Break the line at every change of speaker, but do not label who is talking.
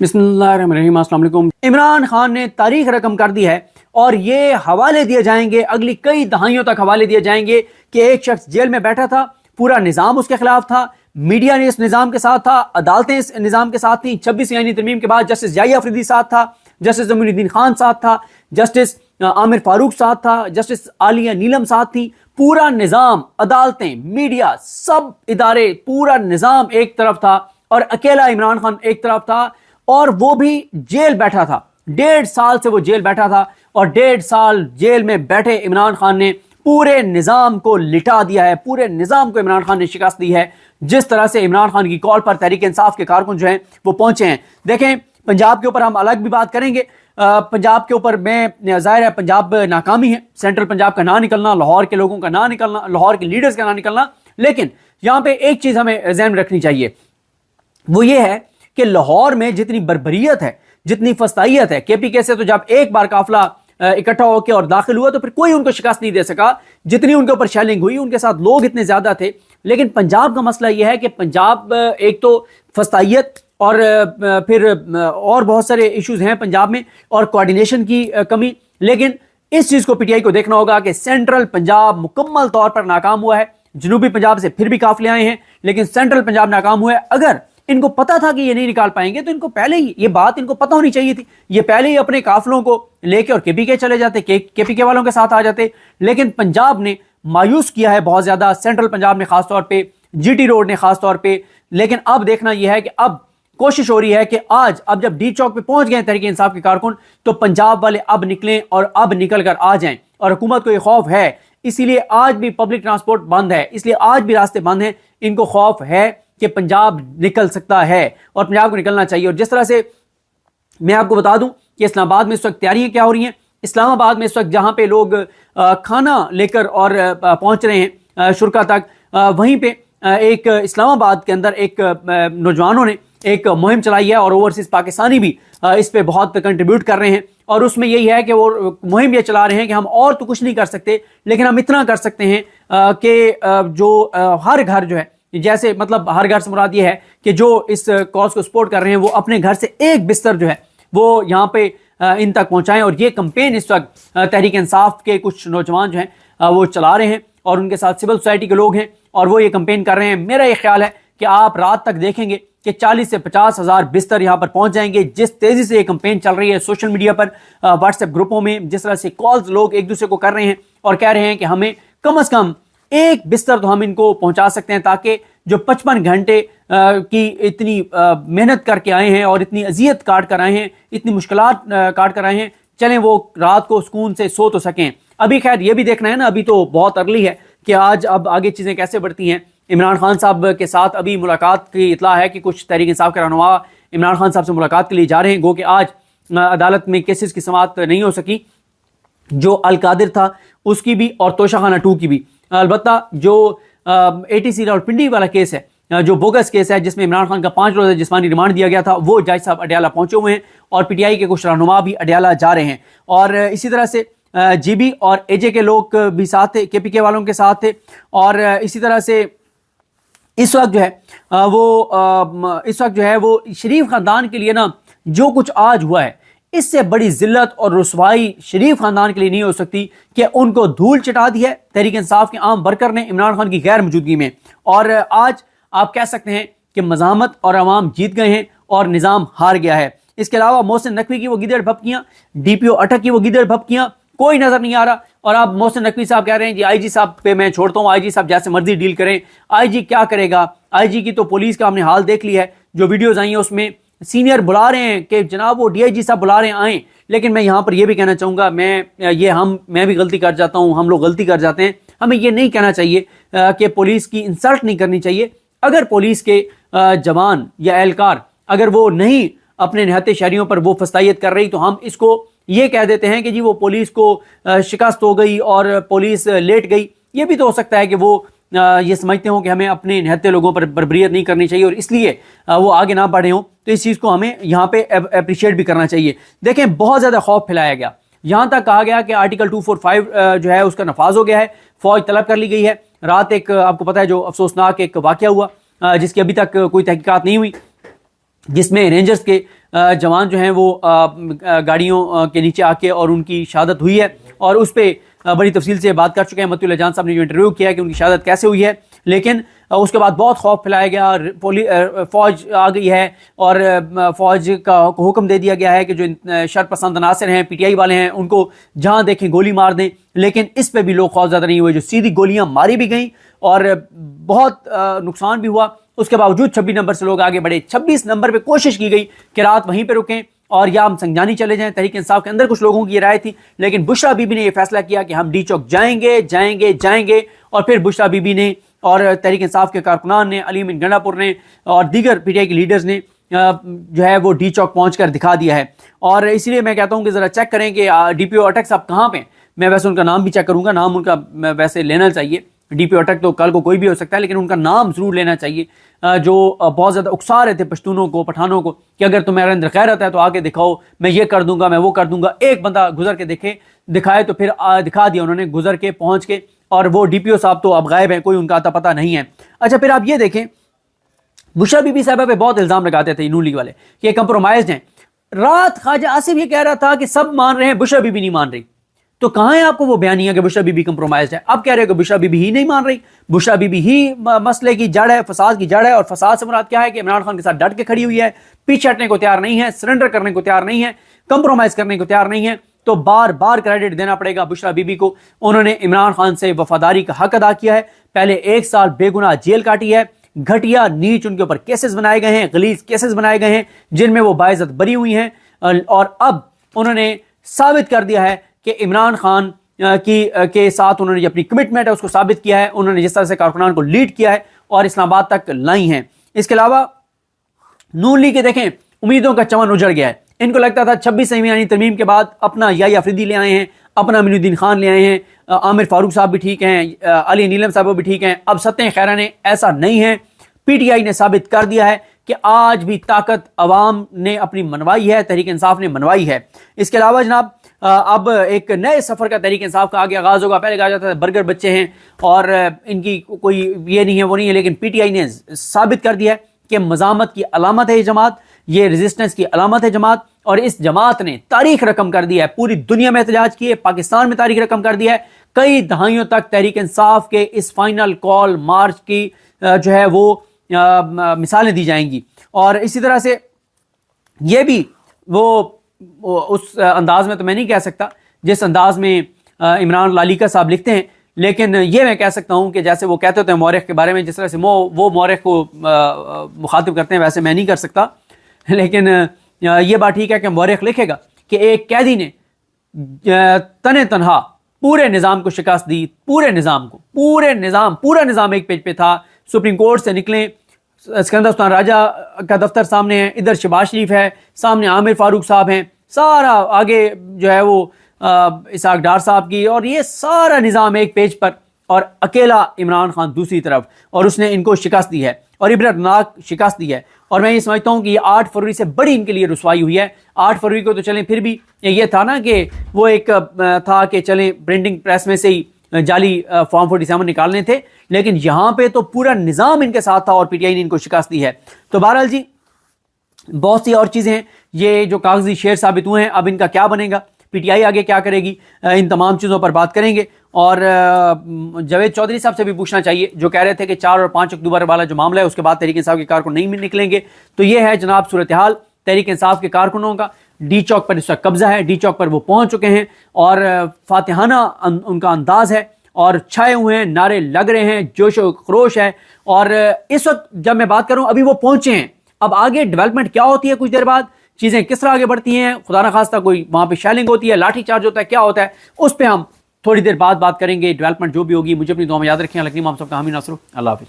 बिस्मिल्लाहिर्रहमानिर्रहीम। अस्सलाम वालेकुम। इमरान खान ने तारीख रकम कर दी है और ये हवाले दिए जाएंगे, अगली कई दहाइयों तक हवाले दिए जाएंगे कि एक शख्स जेल में बैठा था, पूरा निज़ाम उसके खिलाफ था, मीडिया ने इस निज़ाम के साथ था, अदालतें इस निज़ाम के साथ थी। 26 यानी तरमीम के बाद जस्टिस जाहिया अफरीदी साथ था, जस्टिस जमीनुद्दीन खान साथ था, जस्टिस आमिर फारूक साथ था, जस्टिस आलिया नीलम साथ थी। पूरा निज़ाम, अदालतें, मीडिया, सब इदारे, पूरा निज़ाम एक तरफ था और अकेला इमरान खान एक तरफ था और वो भी जेल बैठा था। 1.5 साल से वो जेल बैठा था और 1.5 साल जेल में बैठे इमरान खान ने पूरे निज़ाम को लिटा दिया है, पूरे निज़ाम को इमरान खान ने शिकस्त दी है। जिस तरह से इमरान खान की कॉल पर तहरीक इंसाफ के कारकुन जो हैं वो पहुंचे हैं। देखें, पंजाब के ऊपर हम अलग भी बात करेंगे। पंजाब के ऊपर में जाहिर है पंजाब नाकामी है, सेंट्रल पंजाब का ना निकलना, लाहौर के लोगों का ना निकलना, लाहौर के लीडर्स का ना निकलना। लेकिन यहां पे एक चीज हमें ज़हन में रखनी चाहिए, वो ये है कि लाहौर में जितनी बर्बरियत है, जितनी फस्तायत है, केपीके से तो जब एक बार काफिला इकट्ठा होकर और दाखिल हुआ तो फिर कोई उनको शिकस्त नहीं दे सका। जितनी उनके ऊपर शेलिंग हुई, उनके साथ लोग इतने ज्यादा थे। लेकिन पंजाब का मसला यह है कि पंजाब एक तो फस्तायत और फिर और बहुत सारे इश्यूज हैं पंजाब में और कोऑर्डिनेशन की कमी। लेकिन इस चीज को पीटीआई को देखना होगा कि सेंट्रल पंजाब मुकम्मल तौर पर नाकाम हुआ है। जनूबी पंजाब से फिर भी काफिले आए हैं लेकिन सेंट्रल पंजाब नाकाम हुआ है। अगर इनको पता था कि ये नहीं निकाल पाएंगे तो इनको पहले ही ये बात इनको पता होनी चाहिए थी। ये पहले ही अपने काफिलों को लेके और केपीके चले जाते, केपीके वालों के साथ आ जाते। लेकिन पंजाब ने मायूस किया है बहुत ज्यादा, सेंट्रल पंजाब ने खासतौर पे, जीटी रोड ने खासतौर पे। लेकिन अब देखना यह है कि अब कोशिश हो रही है कि आज अब जब डी चौक पे पहुंच गए तहरीक इंसाफ के कारकुन तो पंजाब वाले अब निकलें और अब निकल कर आ जाएं। और हुकूमत को यह खौफ है, इसीलिए आज भी पब्लिक ट्रांसपोर्ट बंद है, इसलिए आज भी रास्ते बंद हैं। इनको खौफ है कि पंजाब निकल सकता है और पंजाब को निकलना चाहिए। और जिस तरह से मैं आपको बता दूं कि इस्लामाबाद में इस वक्त तैयारियां क्या हो रही हैं। इस्लामाबाद में इस वक्त जहां पे लोग खाना लेकर और पहुंच रहे हैं शुरका तक, वहीं पे एक इस्लामाबाद के अंदर एक नौजवानों ने एक मुहिम चलाई है और ओवरसीज पाकिस्तानी भी इस पे बहुत कंट्रीब्यूट कर रहे हैं। और उसमें यही है कि वो मुहिम ये चला रहे हैं कि हम और तो कुछ नहीं कर सकते, लेकिन हम इतना कर सकते हैं कि जो हर घर जो है, जैसे मतलब हर घर से मुराद ये है कि जो इस कॉज को सपोर्ट कर रहे हैं वो अपने घर से एक बिस्तर जो है वो यहाँ पे इन तक पहुंचाएं। और ये कैंपेन इस वक्त तहरीक इंसाफ के कुछ नौजवान जो हैं वो चला रहे हैं और उनके साथ सिविल सोसाइटी के लोग हैं और वो ये कैंपेन कर रहे हैं। मेरा ये ख्याल है कि आप रात तक देखेंगे कि 40 से 50 हज़ार बिस्तर यहाँ पर पहुंच जाएंगे। जिस तेजी से ये कैंपेन चल रही है सोशल मीडिया पर, व्हाट्सएप ग्रुपों में, जिस तरह से कॉल्स लोग एक दूसरे को कर रहे हैं और कह रहे हैं कि हमें कम से कम एक बिस्तर तो हम इनको पहुंचा सकते हैं, ताकि जो 55 घंटे की इतनी मेहनत करके आए हैं और इतनी अजियत काट कर आए हैं, इतनी मुश्किलात काट कर आए हैं, चलें वो रात को सुकून से सो तो सकें। अभी खैर ये भी देखना है ना, अभी तो बहुत अर्ली है कि आज अब आगे चीज़ें कैसे बढ़ती हैं। इमरान खान साहब के साथ अभी मुलाकात की इतला है कि कुछ तहरीक इंसाफ के रहनुमा इमरान खान साहब से मुलाकात के लिए जा रहे हैं। गो कि आज अदालत में केसेस की समाअत नहीं हो सकी, जो अलकादिर था उसकी भी और तोशाखाना 2 की भी। अलबत्ता जो ATC रावलपिंडी वाला केस है, जो बोगस केस है जिसमें इमरान खान का 5 रोज़ा जिस्मानी रिमांड दिया गया था, वो जज साहब अडयाला पहुंचे हुए हैं और PTI के कुछ रहनुमा भी अडयाला जा रहे हैं। और इसी तरह से GB और AJ के लोग भी साथ थे, KPK वालों के साथ थे। और इसी तरह से इस वक्त जो है वो शरीफ खानदान के लिए ना जो कुछ आज हुआ है, इससे बड़ी जिल्लत और रुसवाई शरीफ खानदान के लिए नहीं हो सकती कि उनको धूल चटा दी है तहरीक इंसाफ के आम वर्कर ने इमरान खान की गैर मौजूदगी में। और आज आप कह सकते हैं कि मज़ामत और अवाम जीत गए हैं और निज़ाम हार गया है। इसके अलावा मोहसिन नकवी की वो गिदड़ भपकियाँ, DPO अटक की वो गिदड़ भपकियाँ कोई नजर नहीं आ रहा। और अब मोहसिन नकवी साहब कह रहे हैं जी IG साहब पे मैं छोड़ता हूँ, IG साहब जैसे मर्जी डील करें। IG क्या करेगा? IG की तो पुलिस का हमने हाल देख लिया है। जो वीडियोज आई हैं उसमें सीनियर बुला रहे हैं कि जनाब वो DIG साहब बुला रहे हैं, आए। लेकिन मैं यहाँ पर यह भी कहना चाहूँगा, मैं भी गलती कर जाता हूँ, हम लोग गलती कर जाते हैं। हमें ये नहीं कहना चाहिए कि पुलिस की इंसल्ट नहीं करनी चाहिए। अगर पुलिस के जवान या एहलकार अगर वो नहीं अपने निहत्ते शहरियों पर वो फस्तायत कर रही तो हम इसको ये कह देते हैं कि जी वो पुलिस को शिकस्त हो गई और पुलिस लेट गई। ये भी तो हो सकता है कि वो ये समझते हो कि हमें अपने निहत्ते लोगों पर बर्बरियत नहीं करनी चाहिए और इसलिए वो आगे ना बढ़े हों। तो इस चीज़ को हमें यहाँ पे अप्रिशिएट भी करना चाहिए। देखें, बहुत ज़्यादा खौफ फैलाया गया, यहाँ तक कहा गया कि आर्टिकल 245 जो है उसका नफाज हो गया है, फौज तलब कर ली गई है। रात एक आपको पता है जो अफसोसनाक एक वाक़या हुआ जिसकी अभी तक कोई तहकीकात नहीं हुई, जिसमें रेंजर्स के जवान जो हैं वो गाड़ियों के नीचे आके और उनकी शहादत हुई है, और उस पर बड़ी तफसील से बात कर चुके हैं मतीउल्लाह जान साहब ने जो इंटरव्यू किया है कि उनकी शहादत कैसे हुई है। लेकिन उसके बाद बहुत खौफ फैलाया गया, फ़ौज आ गई है और फ़ौज का हुक्म दे दिया गया है कि जो शरपसंद अनासर हैं, PTI वाले हैं, उनको जहां देखें गोली मार दें। लेकिन इस पे भी लोग खौफज़दा नहीं हुए, जो सीधी गोलियां मारी भी गई और बहुत नुकसान भी हुआ। उसके बावजूद 26 नंबर से लोग आगे बढ़े। 26 नंबर पे कोशिश की गई कि रात वहीं पे रुकें और या हम संजानी चले जाएं। तहरीक इंसाफ के अंदर कुछ लोगों की राय थी, लेकिन बुशरा बीबी ने यह फैसला किया कि हम डी चौक जाएंगे जाएंगे जाएंगे। और फिर बुशरा बीबी ने और तहरीक इंसाफ के कारकुनान ने, अली अमीन गंडापुर ने और दीगर PTI के लीडर्स ने जो है वो डी चौक पहुँच कर दिखा दिया है। और इसलिए मैं कहता हूँ कि ज़रा चेक करें कि DPO अटक साहब कहाँ पे। मैं वैसे उनका नाम भी चेक करूँगा, नाम उनका वैसे लेना चाहिए। DPO अटक तो कल को कोई भी हो सकता है, लेकिन उनका नाम ज़रूर लेना चाहिए, जो बहुत ज़्यादा उकसा रहे थे पश्तूनों को, पठानों को, कि अगर तुम्हारे अंदर खैरत है तो आके दिखाओ, मैं ये कर दूंगा, मैं वो कर दूंगा। एक बंदा गुजर के दिखाए तो फिर दिखा दिया उन्होंने, गुजर के पहुंच के। और वो DPO साहब तो अब गायब है, कोई उनका आता पता नहीं है। अच्छा, फिर आप ये देखें, बुशरा बीबी साहबा पे बहुत इल्ज़ाम लगाते थे नून लीग वाले कि ये कंप्रोमाइज़ हैं। रात ख्वाजा आसिफ ये कह रहा था कि सब मान रहे हैं, बुशरा बीबी नहीं मान रही। तो कहां है आपको वो बयानिया कि बुशरा बीबी कंप्रोमाइज है? आप कह रहे हो कि बुशरा बीबी ही नहीं मान रही। बुशरा बीबी ही मसले की जड़ है, फसाद की जड़ है। और फसाद से मुराद क्या है कि इमरान खान के साथ डट के खड़ी हुई है, पीछे हटने को तैयार नहीं है, सरेंडर करने को तैयार नहीं है, कंप्रोमाइज करने को तैयार नहीं है। तो बार बार क्रेडिट देना पड़ेगा बुशरा बीबी को। उन्होंने इमरान खान से वफादारी का हक अदा किया है। पहले 1 साल बेगुनाह जेल काटी है, घटिया नीच उनके ऊपर केसेस बनाए गए हैं, गलीज केसेस बनाए गए हैं, जिनमें वो बाइज्जत बरी हुई हैं। और अब उन्होंने साबित कर दिया है कि इमरान खान के साथ उन्होंने अपनी कमिटमेंट है उसको साबित किया है। उन्होंने जिस तरह से कारकुनान को लीड किया है और इस्लामाबाद तक लाई हैं। इसके अलावा नून लीग के देखें, उम्मीदों का चमन उजड़ गया है। इनको लगता था 26 संविधानी तरमीम के बाद अपना याही अफरीदी ले आए हैं, अपना अमीनुद्दीन खान ले आए हैं, आमिर फारूक साहब भी ठीक हैं, अली नीलम साहब भी ठीक हैं, अब सत्तें खैरा ने। ऐसा नहीं है। PTI ने साबित कर दिया है कि आज भी ताकत अवाम ने अपनी मनवाई है, तहरीक इंसाफ ने मनवाई है। इसके अलावा जनाब अब एक नए सफ़र का तहरीक इंसाफ का आगे आगाज़ होगा। पहले कहा जाता था बर्गर बच्चे हैं और इनकी कोई ये नहीं है वो नहीं है, लेकिन PTI ने साबित कर दिया है कि मज़ामत की अलामत है ये जमात, ये रेजिस्टेंस की अलामत है जमात। और इस जमात ने तारीख रकम कर दिया है, पूरी दुनिया में एहतजाज किए, पाकिस्तान में तारीख रकम कर दिया है। कई दहाइयों तक तहरीक इंसाफ के इस फाइनल कॉल मार्च की जो है वो मिसालें दी जाएंगी। और इसी तरह से ये भी वो उस अंदाज में तो मैं नहीं कह सकता जिस अंदाज में इमरान लालिका साहब लिखते हैं, लेकिन ये मैं कह सकता हूँ कि जैसे वो कहते होते हैं मौरख के बारे में, जिस तरह से वो मौरख को मुखातिब करते हैं, वैसे मैं नहीं कर सकता। लेकिन ये बात ठीक है कि मौरख लिखेगा कि एक कैदी ने तने तनहा पूरे निज़ाम को शिकस्त दी, पूरे निज़ाम को, पूरा निज़ाम एक पेज पे था। सुप्रीम कोर्ट से निकले, सिकंदर सुल्तान राजा का दफ्तर सामने है, इधर शहबाज शरीफ है, सामने आमिर फारूक साहब हैं, सारा आगे जो है वो इसहाक डार साहब की, और ये सारा निज़ाम एक पेज पर, और अकेला इमरान खान दूसरी तरफ, और उसने इनको शिकस्त दी है और इबरतनाक शिकस्त दी है। और मैं ये समझता हूँ कि ये 8 फरवरी से बड़ी इनके लिए रुसवाई हुई है। 8 फरवरी को तो चलें फिर भी ये था ना कि वो एक था कि चलें प्रिंटिंग प्रेस में से ही जाली फॉर्म 47 निकालने थे, लेकिन यहाँ पे तो पूरा निज़ाम इनके साथ था और PTI ने इनको शिकस्त दी है। तो बहरहाल जी बहुत सी और चीज़ें हैं, ये जो कागजी शेर साबित हुए हैं, अब इनका क्या बनेगा, PTI आगे क्या करेगी, इन तमाम चीज़ों पर बात करेंगे। और जावेद चौधरी साहब से भी पूछना चाहिए जो कह रहे थे कि 4 और 5 अक्टूबर वाला जो मामला है उसके बाद तहरीक इंसाफ के कारकुन नहीं निकलेंगे। तो ये है जनाब सूरत हाल तहरीक इंसाफ के कारकुनों का। डी चौक पर इसका कब्जा है, डी चौक पर वो पहुंच चुके हैं और फातिहाना उनका अंदाज है और छाए हुए हैं, नारे लग रहे हैं, जोश व खरोश है। और इस वक्त जब मैं बात करूं अभी वो पहुंचे हैं, अब आगे डेवलपमेंट क्या होती है, कुछ देर बाद चीज़ें किस तरह आगे बढ़ती हैं, खुदा न खास्ता कोई वहाँ पे शेलिंग होती है, लाठी चार्ज होता है, क्या होता है, उस पर हम थोड़ी देर बाद बात करेंगे। डेवलपमेंट जो भी होगी, मुझे अपनी दुआ में याद रखें। लकीम हम सबका हामी नासर, अल्लाह हाफिज़।